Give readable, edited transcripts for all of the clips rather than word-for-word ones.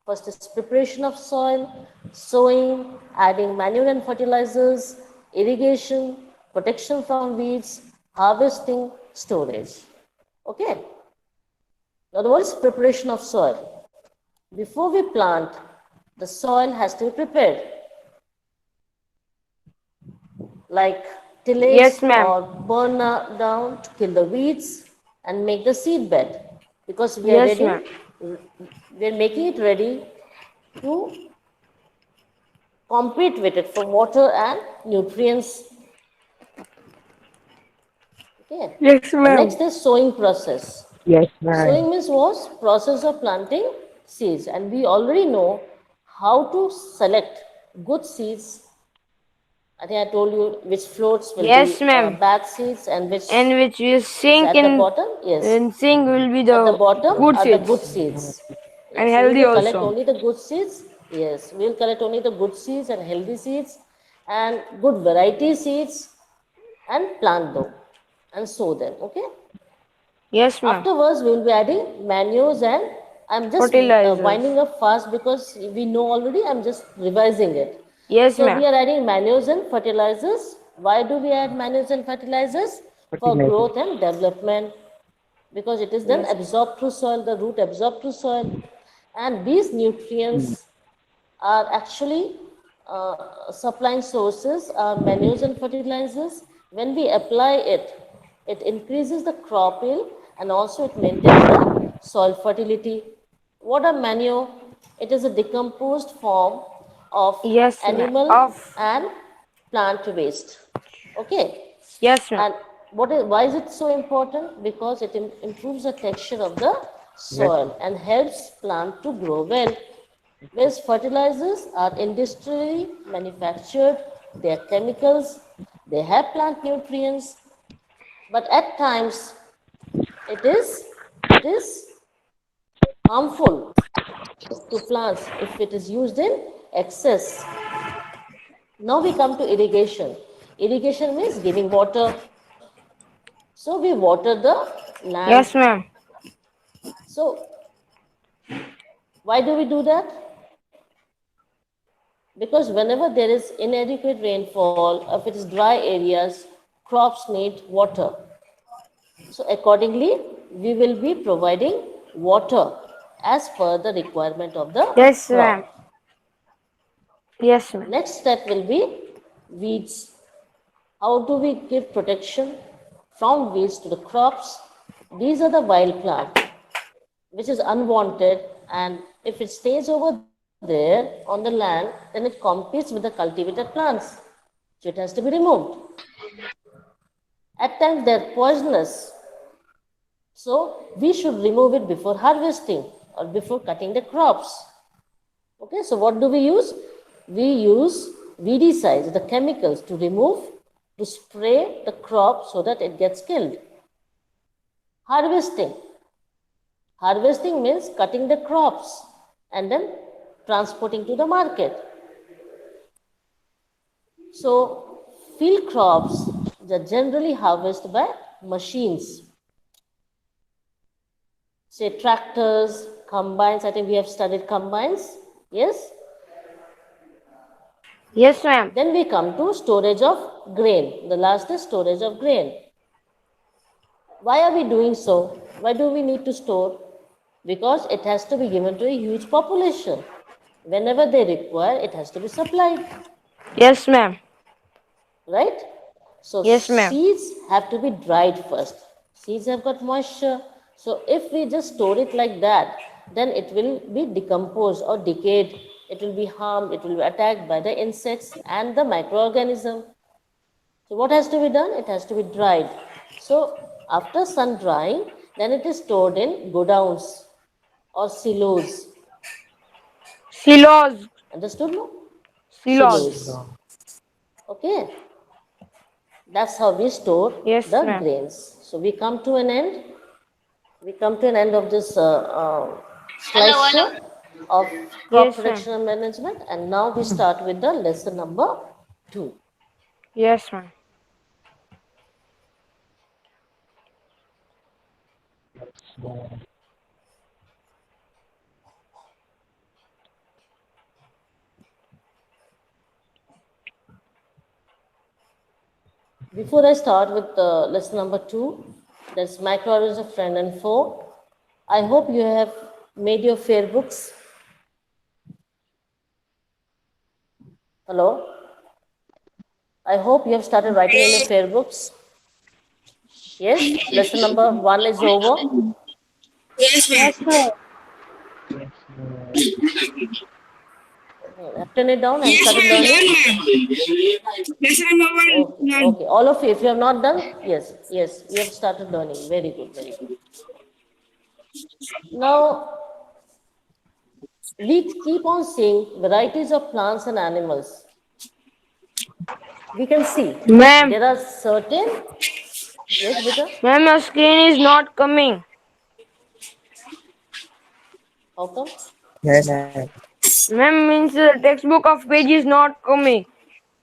First is preparation of soil, sowing, adding manure and fertilizers, irrigation, protection from weeds, harvesting, storage. Okay. In other words, preparation of soil. Before we plant, the soil has to be prepared, like tillage Yes, ma'am. or burn down to kill the weeds and make the seed bed, because we are Yes, ready, ma'am. we are making it ready to compete with it for water and nutrients. Okay. Yes, The ma'am. next is sowing process. Yes, ma'am. Sowing means was process of planting seeds, and we already know how to select good seeds. I think I told you which floats will Yes, be ma'am. bad seeds and which And which will is sink at the bottom. Yes, in sink will be at the the bottom good are the good seeds seeds. and Yes, so we healthy will collect also. only the good seeds. Yes, we will collect only the good seeds and healthy seeds and good variety seeds and plant them and sow them. Okay. Yes, ma'am. Afterwards, we will be adding manures, and I'm just Fertilizers. winding up fast because we know already. I'm just revising it. Yes, So ma'am. we are adding manures and fertilizers. Why do we add manures and fertilizers? For Fertilizer. growth and development, because it is then Yes. absorbed through soil, the root absorbed through soil, and these Mm. nutrients are actually supplying sources are manures and fertilizers. When we apply it, it increases the crop yield and also it maintains the soil fertility. What are manure? It is a decomposed form of Yes, ma'am. animal Of and plant waste. Okay. yes, ma'am. And why is it so important? Because it improves the texture of the Yes. soil and helps plant to grow well. Whereas fertilizers are industrially manufactured, they are chemicals, they have plant nutrients, but at times it is harmful to plants if it is used in excess. Now we come to irrigation. Irrigation means giving water. So we water the land. Yes, ma'am. So why do we do that? Because whenever there is inadequate rainfall, if it is dry areas, crops need water. So accordingly, we will be providing water as per the requirement of the Yes, ma'am. crop. Yes, ma'am. Next step will be weeds. How do we give protection from weeds to the crops? These are the wild plant, which is unwanted, and if it stays over there on the land, then it competes with the cultivated plants. So it has to be removed. At times they are poisonous, so we should remove it before harvesting or before cutting the crops. Okay, so what do we use? We use weedicides, the chemicals to remove, to spray the crop so that it gets killed. Harvesting. Harvesting means cutting the crops and then transporting to the market. So, field crops are generally harvested by machines, say tractors, combines. I think we have studied combines. Yes. Yes, ma'am. Then we come to storage of grain. The last is storage of grain. Why are we doing so? Why do we need to store? Because it has to be given to a huge population. Whenever they require, it has to be supplied, Yes, ma'am. right? So Yes, ma'am. seeds have to be dried first. Seeds have got moisture. So if we just store it like that, then it will be decomposed or decayed. It will be harmed. It will be attacked by the insects and the microorganism. So what has to be done? It has to be dried. So after sun drying, then it is stored in godowns or silos. Silos. Understood? No? Silos. Silos. Okay. That's how we store Yes, the ma'am. grains. So we come to an end. We come to an end of this slideshow of crop Yes, ma'am. protection and management. And now we start with the lesson number 2. Yes, ma'am. Before I start with lesson number 2, that's microorganisms of friend and foe. I hope you have made your fair books. Hello? I hope you have started writing in your fair books. Yes? Lesson number 1 is over. Yes, ma'am. Have turned it down and started learning. Okay, okay. All of you, if you have not done, yes, yes, you have started learning. Very good, very good. Now, we keep on seeing varieties of plants and animals. We can see Ma'am, there are certain, yes, beta, ma'am, your screen is not coming. how come? Yes, ma'am. Ma'am means the textbook of page is not coming.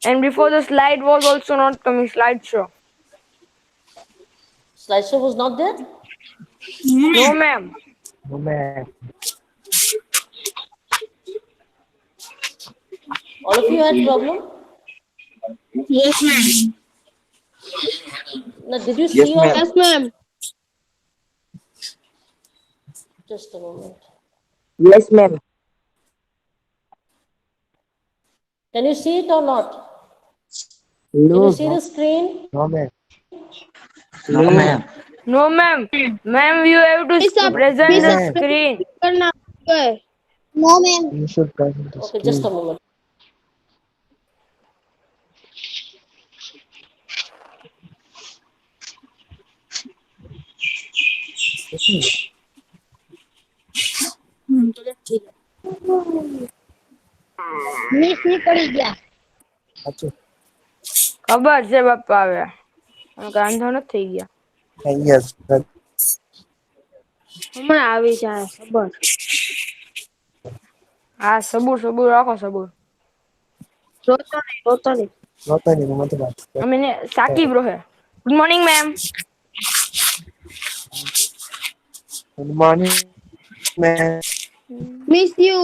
And before the slide was also not coming, slideshow. Slideshow was not there? No, ma'am. No, ma'am. All of you had problem? Yes, ma'am. Now, did you Yes, see ma'am. Yes, or ma'am. just a moment? Yes, ma'am. Can you see it or not? Can you No, see the screen? no, ma'am. No, No, ma'am. ma'am. No, ma'am. Ma'am, you have to No, present the ma'am. screen. You should present the Okay, just a screen. moment. अच्छा ખબર છે બાપા હવે વાંધો નથી થઈ ગયા yes હમણાં આવી જાય ખબર હા સબૂર સબૂર રાખો સબૂર રોતો નહીં nota ni no mate baat અમે સાકીબ રોહે good morning ma'am good morning ma'am Miss, you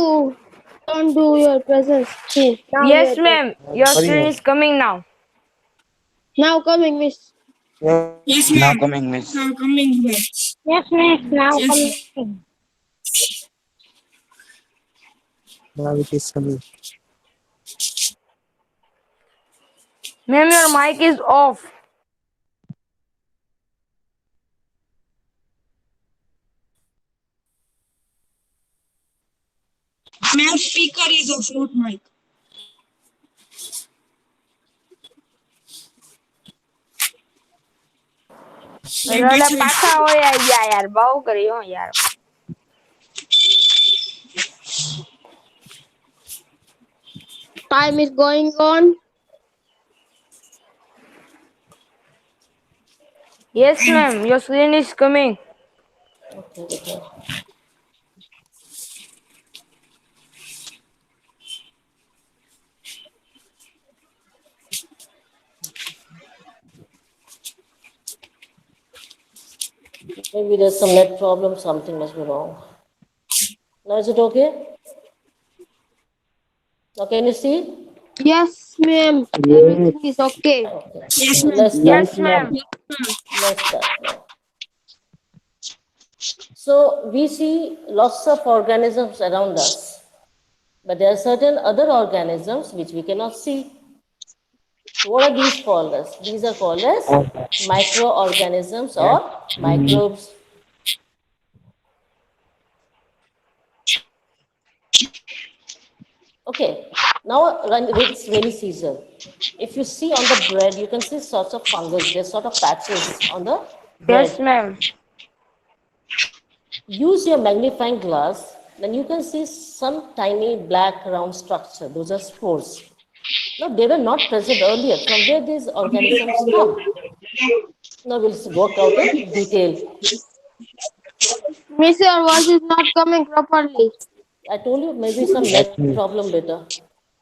don't do your present screen. Now yes, ma'am. Your sorry screen ma'am. is coming now. Now coming, Miss. Yes, Now coming, miss. Yes, Miss. Now coming. now it is coming. Ma'am, your mic is off. Ma'am, speaker is off, not mic. એટલે પાછા હોય ગયા યાર બહુ કરી હો યાર Time is going on. Yes, ma'am. Your screen is coming. Okay, okay. Maybe there's some net problem, something must be wrong. Now is it okay? Now can you see? Yes, ma'am. Yes. Everything is okay. Okay. Let's start. Yes, ma'am. Let's start now. So we see lots of organisms around us, but there are certain other organisms which we cannot see. What are these called as? These are called as microorganisms or microbes. Okay, now it's rainy season. If you see on the bread, you can see sorts of fungus. There's sort of patches on the Yes, bread. ma'am. Use your magnifying glass, then you can see some tiny black round structure. Those are spores. Now, they were not present earlier. From where these organisms come? Now, we'll work out in detail. Miss, your voice is not coming properly. I told you maybe some net problem better.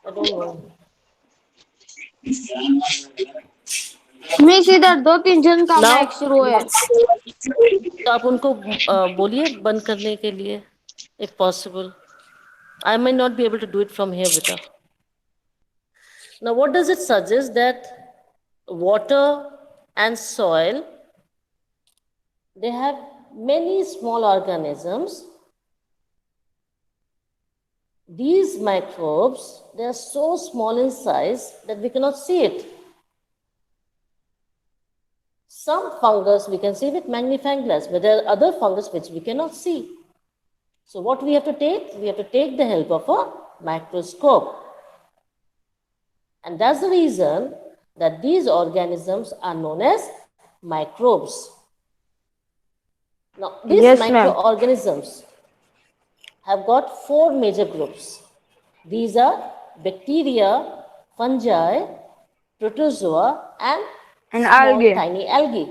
I don't know. Miss इधर 2-3 जन का Now- mic शुरू है तो आप उनको बोलिए बंद करने के लिए, if possible. I may not be able to do it from here, beta. Now, what does it suggest? That water and soil, they have many small organisms. These microbes, they are so small in size that we cannot see it. Some fungus we can see with magnifying glass, but there are other fungus which we cannot see. So what we have to take? We have to take the help of a microscope. And that's the reason that these organisms are known as microbes. Now, these Yes, ma'am. microorganisms have got four major groups. These are bacteria, fungi, protozoa, and And small algae. tiny algae.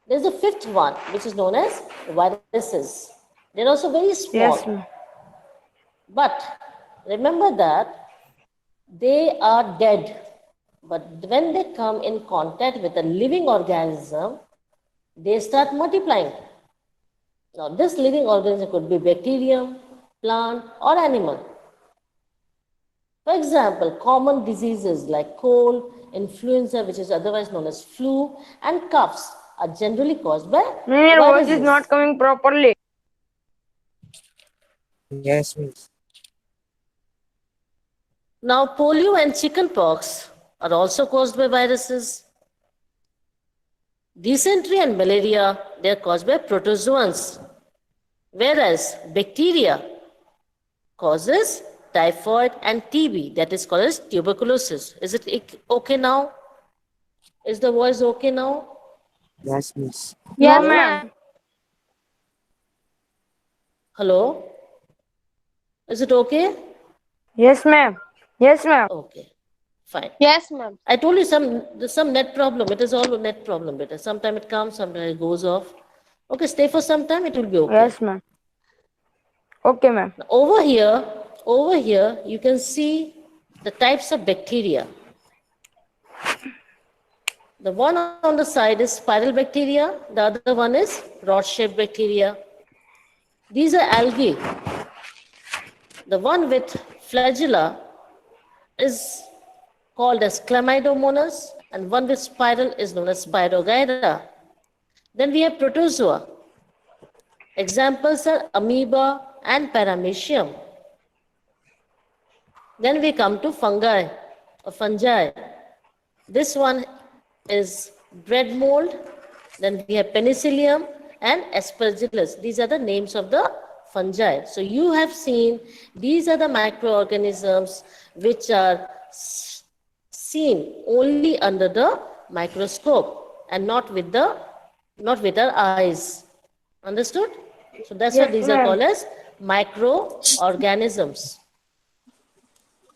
There's a fifth one, which is known as viruses. They're also very small. Yes, ma'am. But remember that they are dead. But when they come in contact with a living organism, they start multiplying. Now, this living organism could be bacterium, plant, or animal. For example, common diseases like cold, influenza, which is otherwise known as flu, and coughs are generally caused by Ma'am, your voice is viruses. not coming properly. Yes, miss. Now, polio and chickenpox are also caused by viruses. Dysentery and malaria, they are caused by protozoans, whereas bacteria causes typhoid and TB, that is called as tuberculosis. Is it okay now? Is the voice okay now? Yes, miss. Yes, ma'am. Hello? Is it okay? Yes, ma'am. Yes, ma'am. Okay, fine. Yes, ma'am. I told you there's some net problem. It is all a net problem, beta. Sometimes it comes, sometimes it goes off. Okay, stay for some time, it will be okay. Yes, ma'am. Okay, ma'am. Now, over here, you can see the types of bacteria. The one on the side is spiral bacteria, the other one is rod-shaped bacteria. These are algae. The one with flagella is called as Chlamydomonas, and one with spiral is known as Spirogyra. Then we have protozoa. Examples are amoeba and paramecium. Then we come to fungi or fungi. This one is bread mold. Then we have penicillium and aspergillus. These are the names of the fungi. So you have seen these are the microorganisms which are seen only under the microscope and not with our eyes. Understood? So that's why Yes, these are ma'am. called as microorganisms.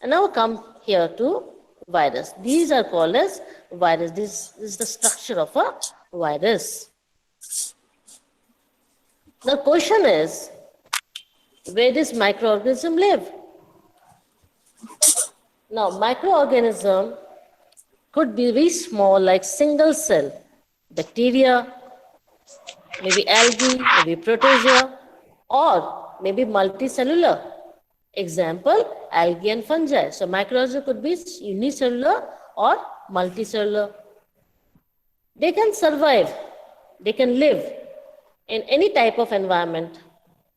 And now come here to virus. These are called as virus. This is the structure of a virus. The question is, where does microorganism live? Now, microorganism could be very small, like single cell, bacteria, maybe algae, maybe protozoa, or maybe multicellular. Example, algae and fungi. So microorganism could be unicellular or multicellular. They can survive, they can live in any type of environment.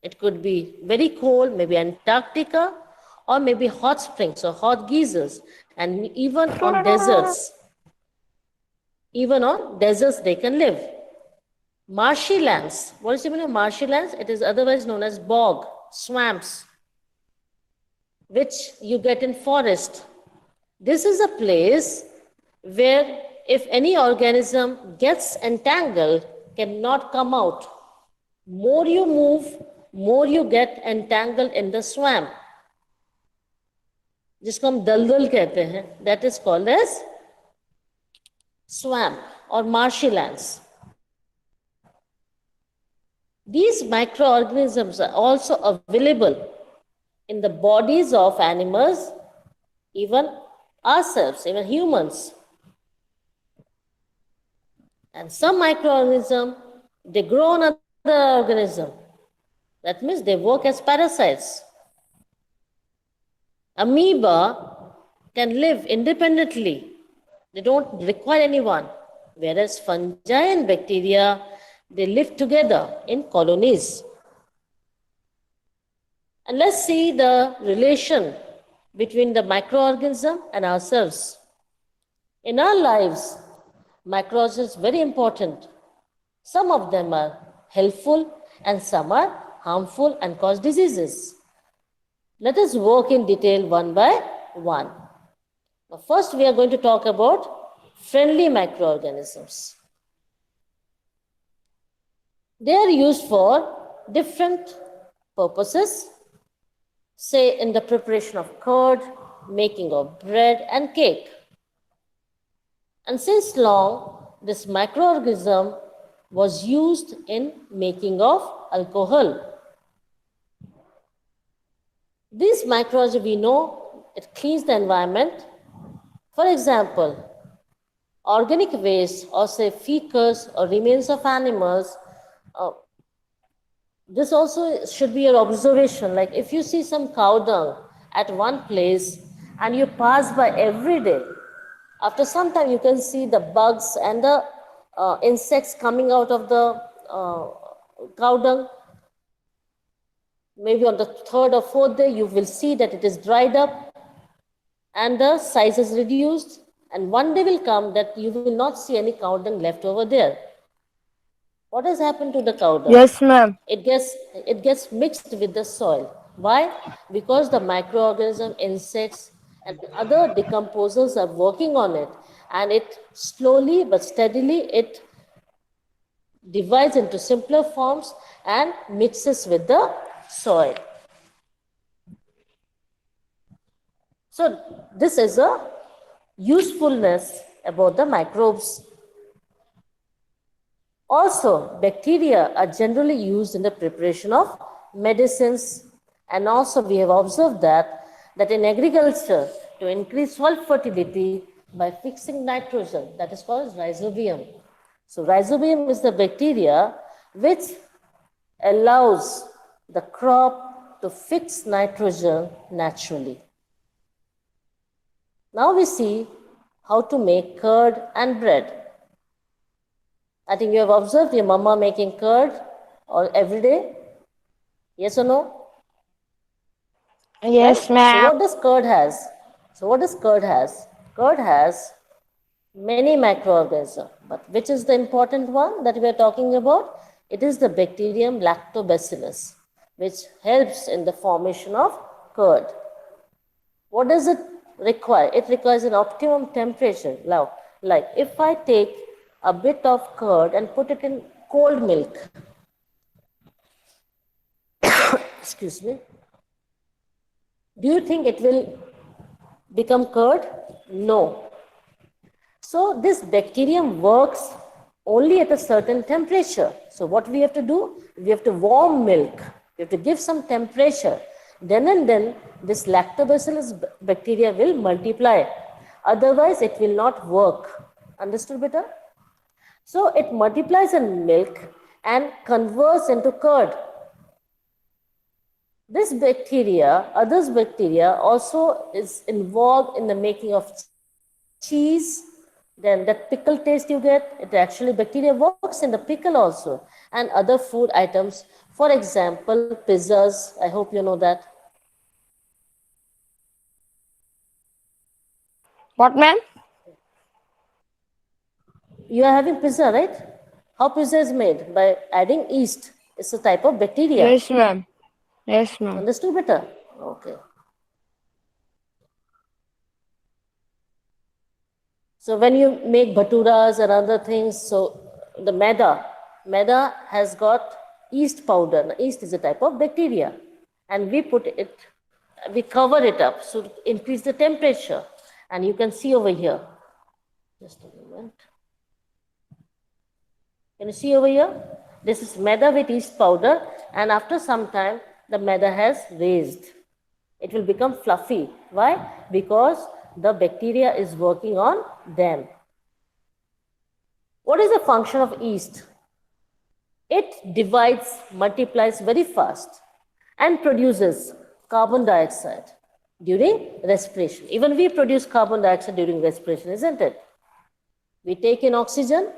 It could be very cold, maybe Antarctica, or maybe hot springs or hot geysers, and even on deserts. Even on deserts they can live. Marshy lands. What is the meaning of marshy lands? It is otherwise known as bog, swamps, which you get in forest. This is a place where if any organism gets entangled, cannot come out. More you move, more you get entangled in the swamp. जिसको हम दलदल कहते हैं, that is called as swamp or marshy lands. These microorganisms are also available in the bodies of animals, even ourselves, even humans. And some microorganisms, they grow on other organism. That means they work as parasites. Amoeba can live independently They don't require anyone. Whereas fungi and bacteria, they live together in colonies. And let's see the relation between the microorganism and ourselves. In our lives, microorganisms are very important. Some of them are helpful and some are harmful and cause diseases. Let us work in detail one by one. Now, first, we are going to talk about friendly microorganisms. They are used for different purposes, say in the preparation of curd, making of bread and cake. And since long, this microorganism was used in making of alcohol. These microorganisms, we know, it cleans the environment. For example, organic waste or say fecus or remains of animals, this also should be your observation. Like if you see some cow dung at one place and you pass by every day, after some time you can see the bugs and the insects coming out of the cow dung. Maybe on the third or fourth day, you will see that it is dried up and the size is reduced. And one day will come that you will not see any cow dung left over there. What has happened to the cow dung? Yes, ma'am. It gets mixed with the soil. Why? Because the microorganism, insects, and other decomposers are working on it, and it slowly but steadily it divides into simpler forms and mixes with the soil. So this is a usefulness about the microbes. Also, bacteria are generally used in the preparation of medicines, and also we have observed that in agriculture, to increase soil fertility by fixing nitrogen, that is called rhizobium. So rhizobium is the bacteria which allows the crop to fix nitrogen naturally. Now we see how to make curd and bread. I think you have observed your mama making curd or every day. Yes or no? Yes, Right? So ma'am. what does curd has? So what does curd has? Curd has many microorganisms, but which is the important one that we are talking about? It is the bacterium lactobacillus, which helps in the formation of curd. What does it require? It requires an optimum temperature. Now, like if I take a bit of curd and put it in cold milk, excuse me, do you think it will become curd? No. So this bacterium works only at a certain temperature. So what we have to do? We have to warm milk. We have to give some temperature. Then and then this lactobacillus bacteria will multiply. Otherwise it will not work. Understood, beta? So it multiplies in milk and converts into curd. This bacteria, others bacteria, also is involved in the making of cheese. Then that pickle taste you get, it actually bacteria works in the pickle also, and other food items. For example, pizzas. I hope you know that. What, ma'am? You are having pizza, right? How pizza is made? By adding yeast. It's a type of bacteria. Yes, ma'am. Yes, ma'am. Understood better? Okay. So when you make bhaturas and other things, so the maida has got yeast powder. Now, yeast is a type of bacteria, and we cover it up so to increase the temperature. And you can see over here. Just a moment. Can you see over here? This is maida with yeast powder, and after some time, the maida has raised. It will become fluffy. Why? Because the bacteria is working on them. What is the function of yeast? It divides, multiplies very fast, and produces carbon dioxide during respiration. Even we produce carbon dioxide during respiration, isn't it? We take in oxygen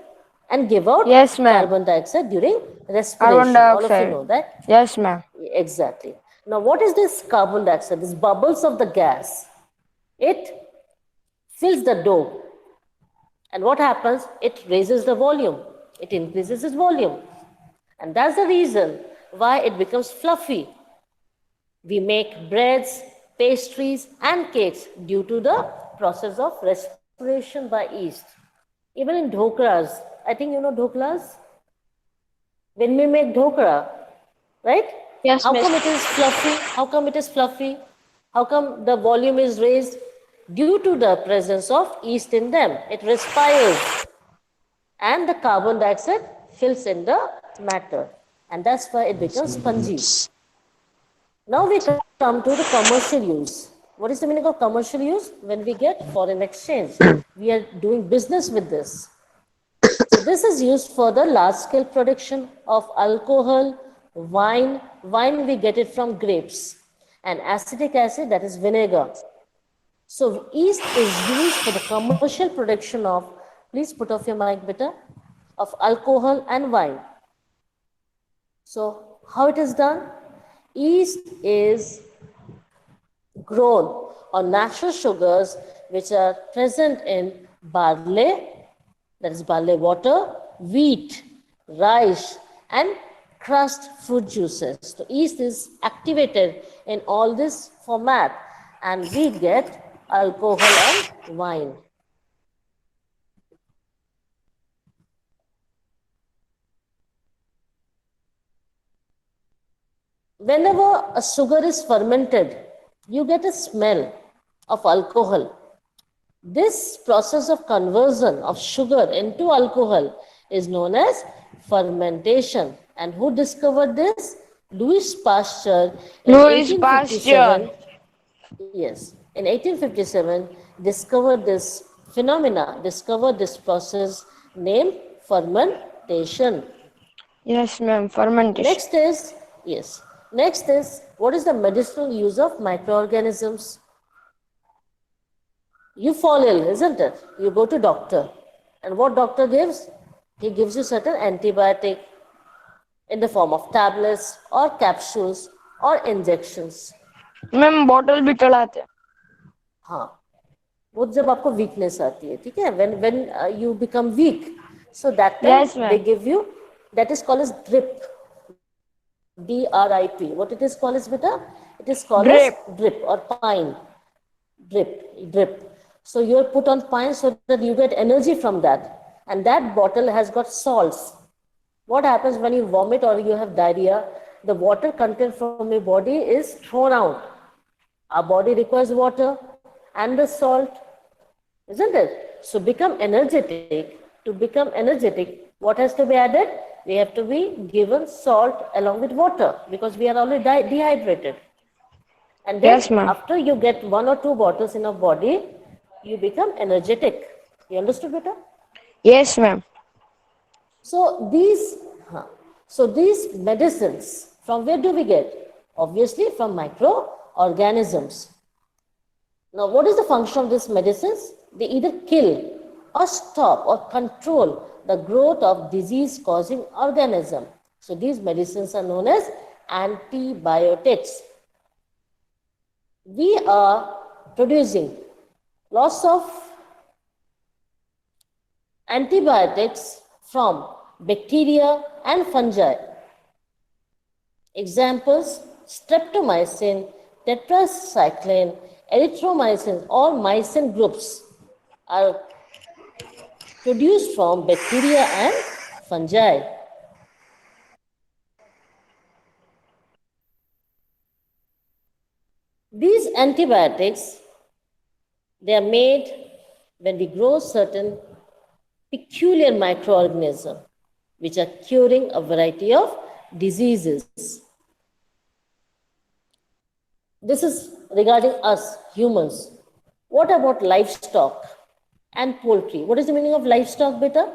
and give out Yes, ma'am. carbon dioxide during Carbon respiration. All of you dioxide. know that. Yes, ma'am. Exactly. Now, what is this carbon dioxide? These bubbles of the gas. It fills the dome. And what happens? It raises the volume. It increases its volume. And that's the reason why it becomes fluffy. We make breads, pastries, and cakes due to the process of respiration by yeast. Even in dhoklas, I think you know dhoklas? When we make dhokla, right? Yes, How miss. come it is fluffy? How come it is fluffy? How come the volume is raised? Due to the presence of yeast in them. It respires and the carbon dioxide fills in the matter. And that's why it becomes spongy. Now we come to the commercial use. What is the meaning of commercial use? When we get foreign exchange, we are doing business with this. So this is used for the large scale production of alcohol, wine. Wine we get it from grapes, and acetic acid, that is vinegar. So yeast is used for the commercial production of, please put off your mic beta, of alcohol and wine. So how it is done? Yeast is grown on natural sugars which are present in barley, that is barley water, wheat, rice, and crushed fruit juices. So yeast is activated in all this format, and we get alcohol and wine. Whenever a sugar is fermented, you get a smell of alcohol. This process of conversion of sugar into alcohol is known as fermentation. And who discovered this? Louis Pasteur in Louis 1857. Pasteur. Yes, in 1857 discovered this phenomena, discovered this process named fermentation. Yes, ma'am. Fermentation. Next is, yes, next is what is the medicinal use of microorganisms? You fall ill, isn't it? You go to doctor. And what doctor gives? He gives you certain antibiotic in the form of tablets or capsules or injections. Ma'am bottle भी चढ़ाते हैं. हाँ, वो जब आपको weakness आती है, ठीक है, when you become weak, so that time Yes, ma'am. they give you, that is called as drip, DRIP. What it is called as beta? It is called Drip. as drip or pine. Drip. So you are put on pine so that you get energy from that, and that bottle has got salts. What happens when you vomit or you have diarrhea? The water content from your body is thrown out. Our body requires water and the salt, isn't it? So become energetic. To become energetic, what has to be added? We have to be given salt along with water because we are already dehydrated. And then Yes, ma'am. after you get 1 or 2 bottles in your body, you become energetic. You understood, beta? Yes, ma'am. So these medicines, from where do we get? Obviously from microorganisms. Now, what is the function of these medicines? They either kill or stop or control the growth of disease-causing organism. So these medicines are known as antibiotics. We are producing lots of antibiotics from bacteria and fungi. Examples: streptomycin, tetracycline, erythromycin, all mycin groups are produced from bacteria and fungi. These antibiotics, they are made when we grow certain peculiar microorganisms which are curing a variety of diseases. This is regarding us humans. What about livestock and poultry? What is the meaning of livestock, beta?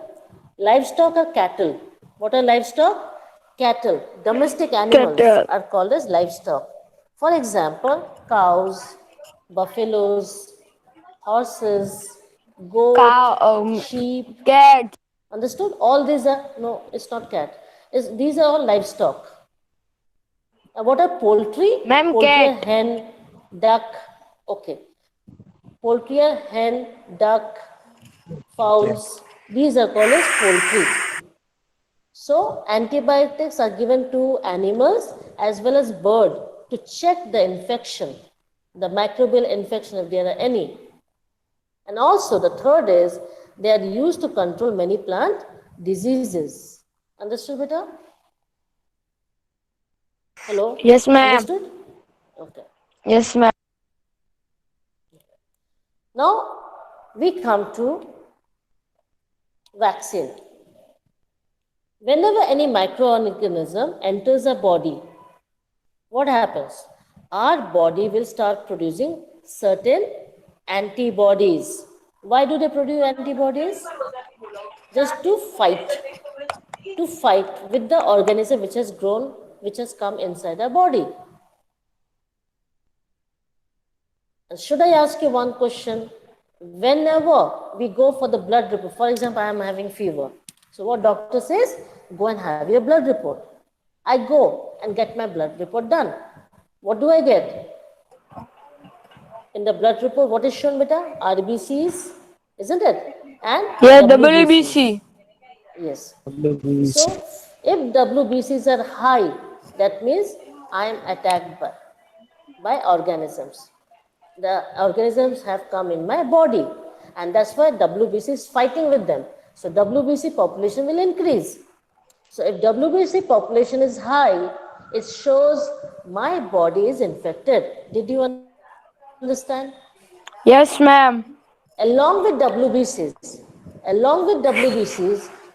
Livestock are cattle. What are livestock? Cattle. Domestic animals Cattle. are called as livestock. For example, cows, buffaloes, horses, goat, Cow, sheep. cat. Understood? All these are, no, it's not cat. These are all livestock. What are poultry? Ma'am, Poultry are cat. hen, duck. Okay. Poultry are hen, duck, Cat. fowls. These are called as poultry. So antibiotics are given to animals as well as bird to check the infection, the microbial infection if there are any. And also the third is they are used to control many plant diseases. Understood, beta? Hello? Yes, ma'am. Understood? Okay. Yes, ma'am. Now we come to vaccine. Whenever any microorganism enters a body, what happens? Our body will start producing certain antibodies. Why do they produce antibodies? Just to fight with the organism which has grown, which has come inside our body. Should I ask you one question? Whenever we go for the blood report, for example, I am having fever. So what doctor says? Go and have your blood report. I go and get my blood report done. What do I get? In the blood report, what is shown, beta? RBCs, isn't it? And Yes, WBCs. WBC. Yes. WBC. So if WBCs are high, that means I am attacked by organisms. The organisms have come in my body, and that's why WBC is fighting with them. So WBC population will increase. So if WBC population is high, it shows my body is infected. Did you understand? Yes, ma'am. Along with WBCs,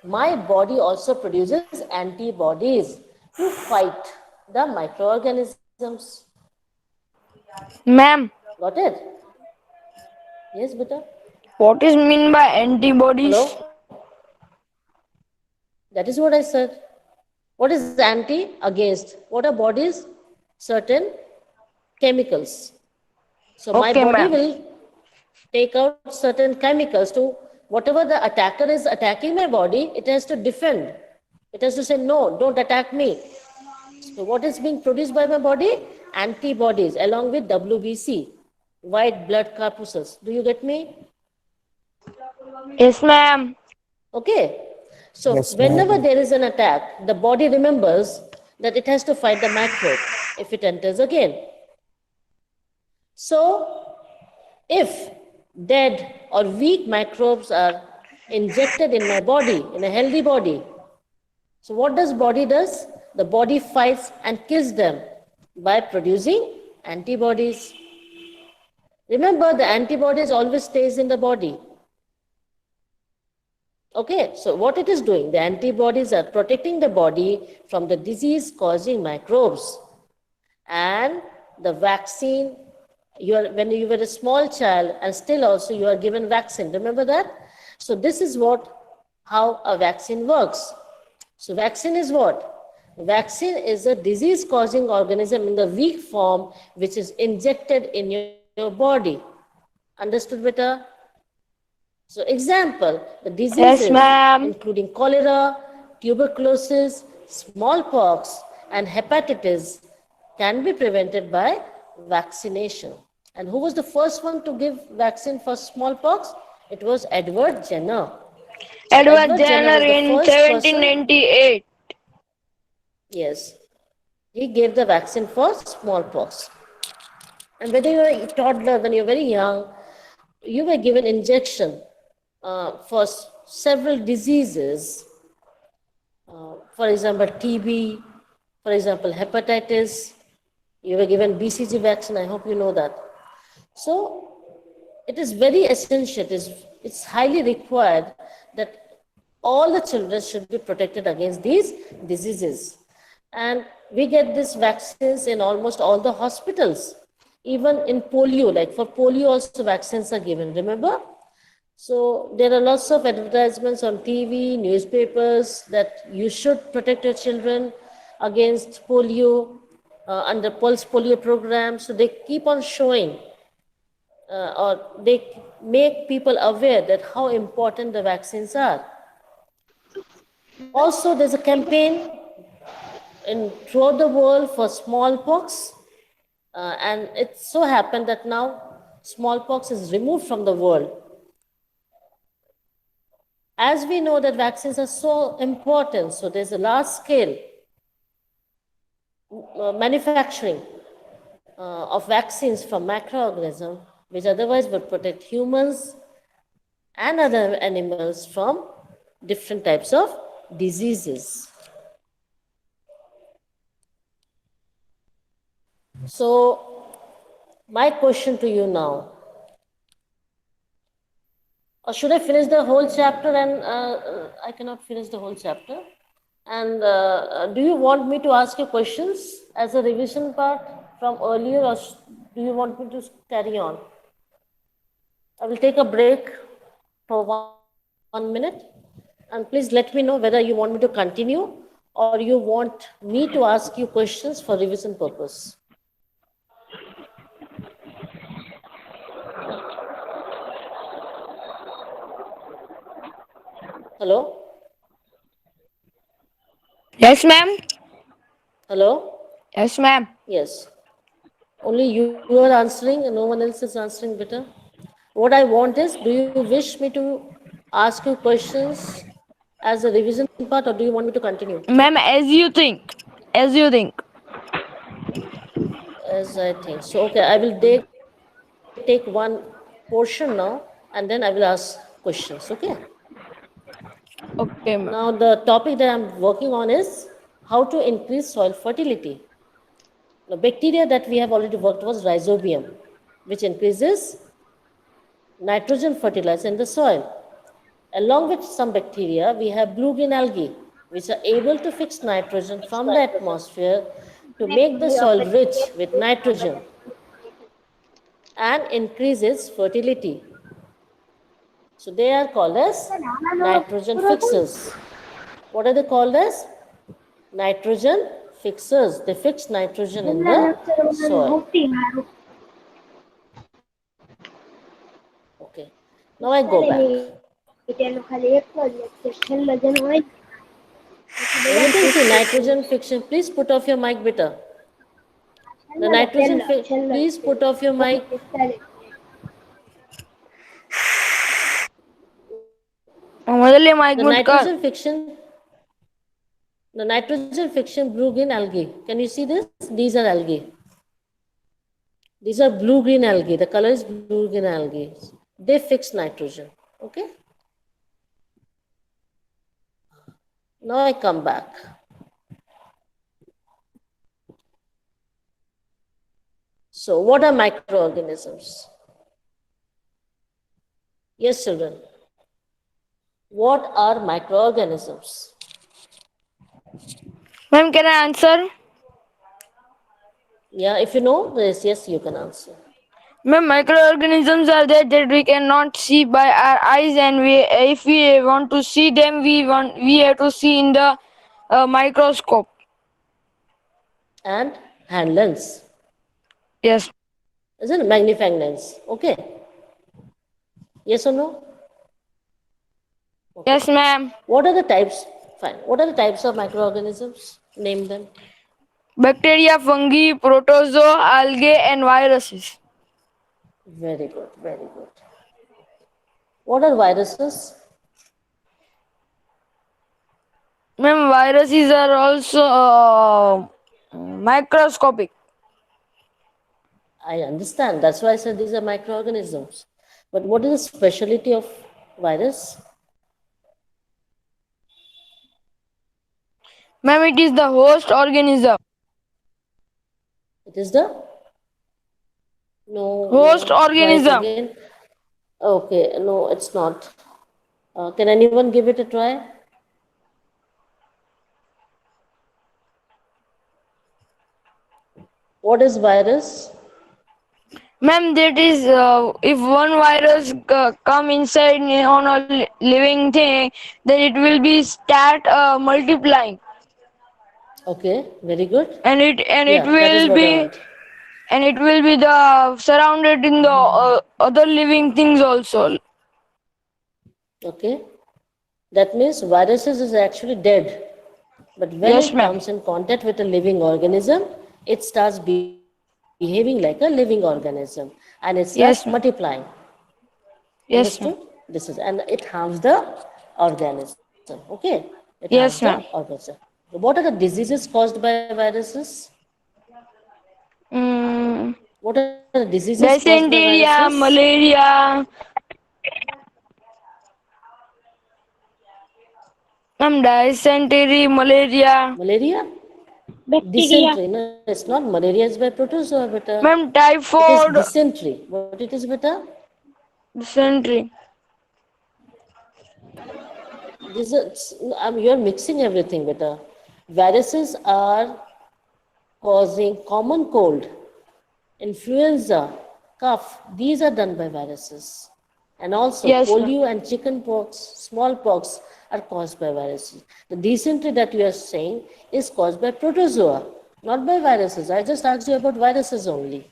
my body also produces antibodies to fight the microorganisms. Ma'am, Got it? Yes, beta. what is mean by antibodies? Hello? That is what I said. What is anti against? What are bodies? Certain chemicals. So my Okay, body ma'am. will take out certain chemicals to whatever the attacker is attacking my body, it has to defend. It has to say, no, don't attack me. So what is being produced by my body? Antibodies along with WBC, white blood corpuscles. Do you get me? Yes, ma'am. Okay. So Yes, whenever ma'am. there is an attack, the body remembers that it has to fight the microbe if it enters again. So if dead or weak microbes are injected in my body, in a healthy body, so what does body does? The body fights and kills them by producing antibodies. Remember, the antibodies always stays in the body. Okay, so what it is doing, the antibodies are protecting the body from the disease causing microbes. And the vaccine, when you were a small child and still also you are given vaccine, remember that? So this is how a vaccine works. So vaccine is what? Vaccine is a disease causing organism in the weak form which is injected in your body. Understood, beta? So example, the Yes, diseases ma'am. including cholera, tuberculosis, smallpox and hepatitis can be prevented by vaccination. And who was the first one to give vaccine for smallpox? It was Edward Jenner. So Edward Edward Jenner Jenner was the in first person, 1798. yes, he gave the vaccine for smallpox. And when you were a toddler, when you were very young, you were given injection for several diseases, for example, TB, for example, hepatitis. You were given BCG vaccine. I hope you know that. So it is very essential. It's highly required that all the children should be protected against these diseases. And we get these vaccines in almost all the hospitals. Even in polio, like for polio also vaccines are given, remember? So there are lots of advertisements on TV, newspapers that you should protect your children against polio under pulse polio program. So they keep on showing or they make people aware that how important the vaccines are. Also, there's a campaign throughout the world for smallpox, and it so happened that now smallpox is removed from the world. As we know that vaccines are so important, so there's a large scale manufacturing of vaccines from microorganisms, which otherwise would protect humans and other animals from different types of diseases. So, my question to you now, or should I finish the whole chapter? And I cannot finish the whole chapter. And do you want me to ask you questions as a revision part from earlier, or do you want me to carry on? I will take a break for 1 minute, and please let me know whether you want me to continue or you want me to ask you questions for revision purpose. Hello? Yes, ma'am. Hello? Yes, ma'am. Yes. Only you are answering and no one else is answering better. What I want is, do you wish me to ask you questions as a revision part, or do you want me to continue? Ma'am, as you think. As you think. As I think. So, okay, I will take one portion now and then I will ask questions. Okay. Okay, Now, ma'am. the topic that I'm working on is how to increase soil fertility. The bacteria that we have already worked was rhizobium, which increases nitrogen fertilizer in the soil. Along with some bacteria, we have blue-green algae, which are able to fix nitrogen from the atmosphere to make the soil rich with nitrogen and increase its fertility. So they are called as nitrogen fixers. What are they called as? Nitrogen fixers. They fix nitrogen in the soil. Okay. Now I go back. Now you can see nitrogen fiction. Please put off your mic, beta. The please put off your mic. ಮೊದಲೇ The mic mute nitrogen kar. fiction, the nitrogen fiction blue-green algae. Can you see this? These are algae. These are blue-green algae. The color is blue-green algae. They fix nitrogen. Okay. Now I come back. So what are microorganisms? Yes, children. What are microorganisms? Ma'am, can I answer? Yeah, if you know this, yes, you can answer. Ma'am, microorganisms are there that we cannot see by our eyes, and if we want to see them, we have to see in the microscope. And hand lens. Yes. Isn't it? Magnifying lens. Okay. Yes or no? Okay. Yes, ma'am. What are the types? Fine. What are the types of microorganisms? Name them. Bacteria, fungi, protozoa, algae, and viruses. Very good. Very good. What are viruses? Ma'am, viruses are also microscopic. I understand. That's why I said these are microorganisms. But what is the specialty of virus? Ma'am, it is the host organism. It is the no. Host No. Try it organism. again. Okay. No, it's not. Can anyone give it a try? What is virus? Ma'am, that is if one virus come inside on a living thing, then it will be start multiplying, Okay. Very good. and it Yeah, that is will what I be meant. and it will be the surrounded in the other living things also. Okay. That means viruses is actually dead. But when Yes, it ma'am. comes in contact with a living organism, it starts behaving like a living organism and it starts multiplying. Yes, ma'am. Understood? Yes, ma'am. This is, and it harms the organism. Okay? It harms the Yes, ma'am. organism. What are the diseases caused by viruses? Mm, What are the diseases caused by dysentery, viruses? malaria, dysentery, malaria, Malaria? Bacteria. Dysentery. No, it's not. Malaria is by protozoa, beta. ma'am, It is typhoid, dysentery. What it is, beta? dysentery. This is, you're mixing everything, beta. Viruses are causing common cold, influenza, cough. These are done by viruses. And also Yes, ma'am. polio and chickenpox, smallpox are caused by viruses. The dysentery that you are saying is caused by protozoa, not by viruses. I just asked you about viruses only.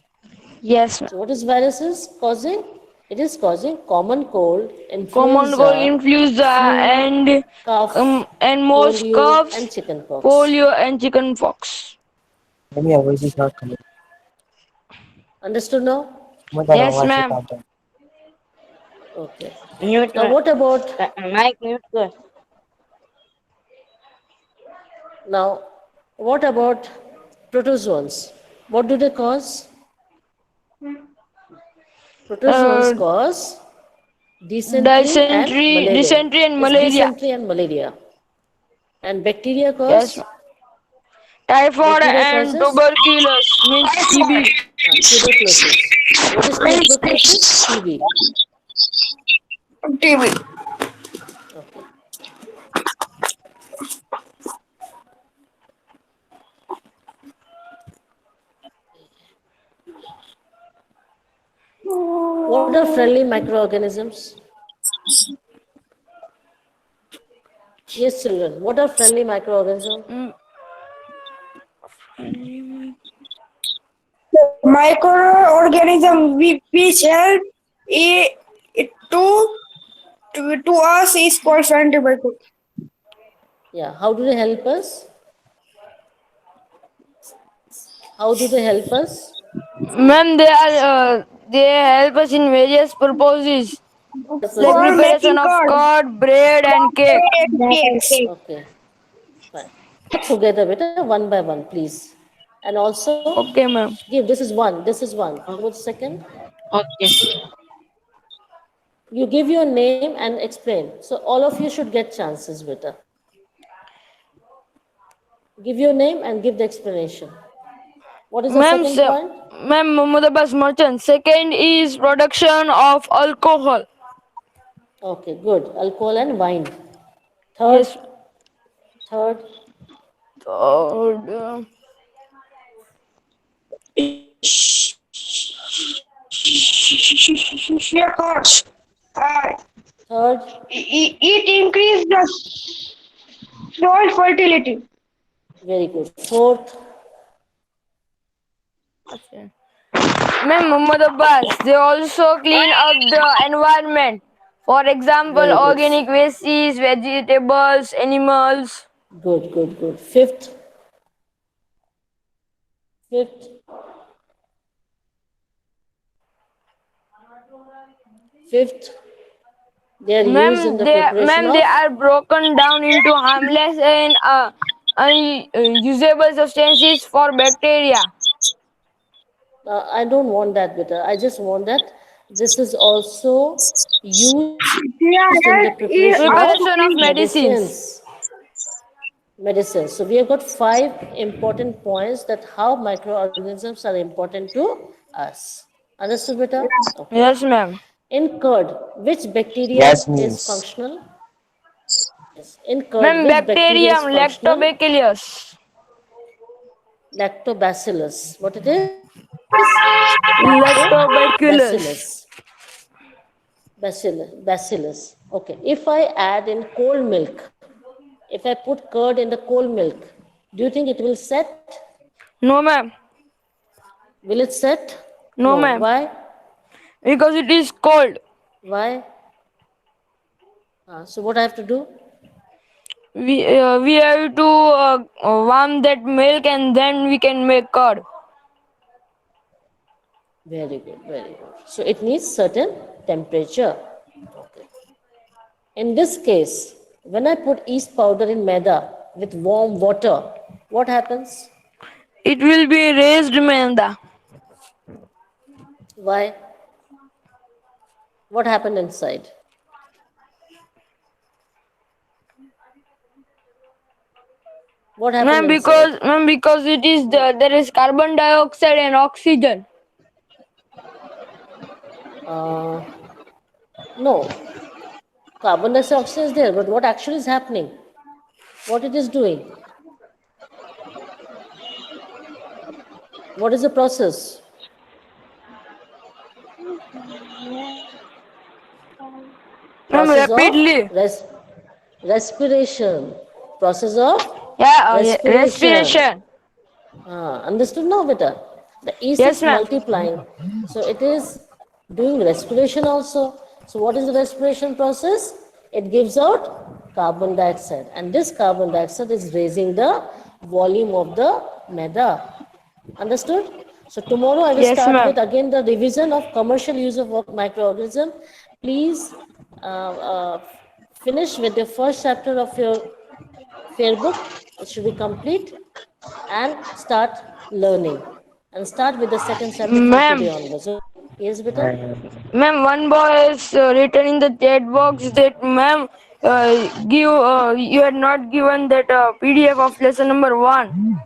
Yes, ma'am. So what is viruses causing? It is causing common cold, Common cold, influenza, influenza, flu, cough, and most polio, coughs, and chickenpox. polio, and chickenpox. Maybe your voice is not coming. Understood now? Mother, Yes, आवाज ma'am. निकालता है. Okay. Mute Now what about mic mute कर. now what about protozoans? What do they cause? Protozoans Uh, cause dysentery and malaria. dysentery and It's malaria. dysentery and malaria. And bacteria Yes, cause? ma'am. Typhoid Bacteria and causes tuberculosis means TB. tuberculosis. What is tuberculosis? TB. TB. Okay. What are friendly microorganisms? Yes, children. What are friendly microorganisms? Microorganism which help it to us is called antibiotic. Yeah. How do they help us? How do they help us? Ma'am, they help us in various purposes like For Purposes? preparation making of curd. curd, bread, and cake. Cakes. Okay. Fine. Not together, beta, one by one, please. And also, Okay, ma'am. give this is one. This is one. Give it a second. Okay. You give your name and explain. So all of you should get chances, beta. Give your name and give the explanation. What is the Ma'am, second point? ma'am, Mahmoud Abbas Merchant. Second is production of alcohol. Okay, good. Alcohol and wine. Third, Yes. third, Third, Records. third. It increase the soil fertility. Very good. Fourth, okay. Ma'am, Mahmoud Abbas. They also clean up the environment. For example, very good. organic wastes, vegetables, animals. Good, good, good. Fifth, fifth, fifth. They are used in the preparation They of. are broken down into harmless and unusable substances for bacteria. I don't want that bitter. I just want that this is also used in the preparation of Preparation of medicines. medicines. Medicines. So we have got 5 important points that how microorganisms are important to us. Understood, beta? Okay. Yes, ma'am. In curd, which bacteria Yes is means. functional? Yes. In curd, Ma'am, which bacteria is bacterium, functional? lactobacillus. Lactobacillus. What it is? Lactobacillus. Lactobacillus. Bacillus. Okay. If I add in cold milk, if I put curd in the cold milk, do you think it will set? No, ma'am. Will it set? No, ma'am. Why? Because it is cold. Why? So what I have to do? We have to warm that milk and then we can make curd. Very good, very good. So it needs certain temperature. Okay. In this case, when I put yeast powder in maida with warm water, what happens? It will be raised maida. Why? What happened inside? What happened inside? Ma'am, because it is there is carbon dioxide and oxygen. No. Carbon dioxide oxygen is there, but what actually is happening? What it is doing? What is the process? Ma'am, Process rapidly. of respiration. Process of Yeah, respiration. respiration. Understood now, beta? The yeast Yes, is ma'am. multiplying. So it is doing respiration also. So what is the respiration process? It gives out carbon dioxide. And this carbon dioxide is raising the volume of the maida. Understood? So tomorrow I will Yes, start ma'am. with again the revision of commercial use of microorganism. Please finish with the first chapter of your fair book. It should be complete and start learning. And start with the second chapter from today Ma'am, onwards. Yes, beta? ma'am, one boy has written in the chat box that ma'am, you had not given that PDF of lesson number 1.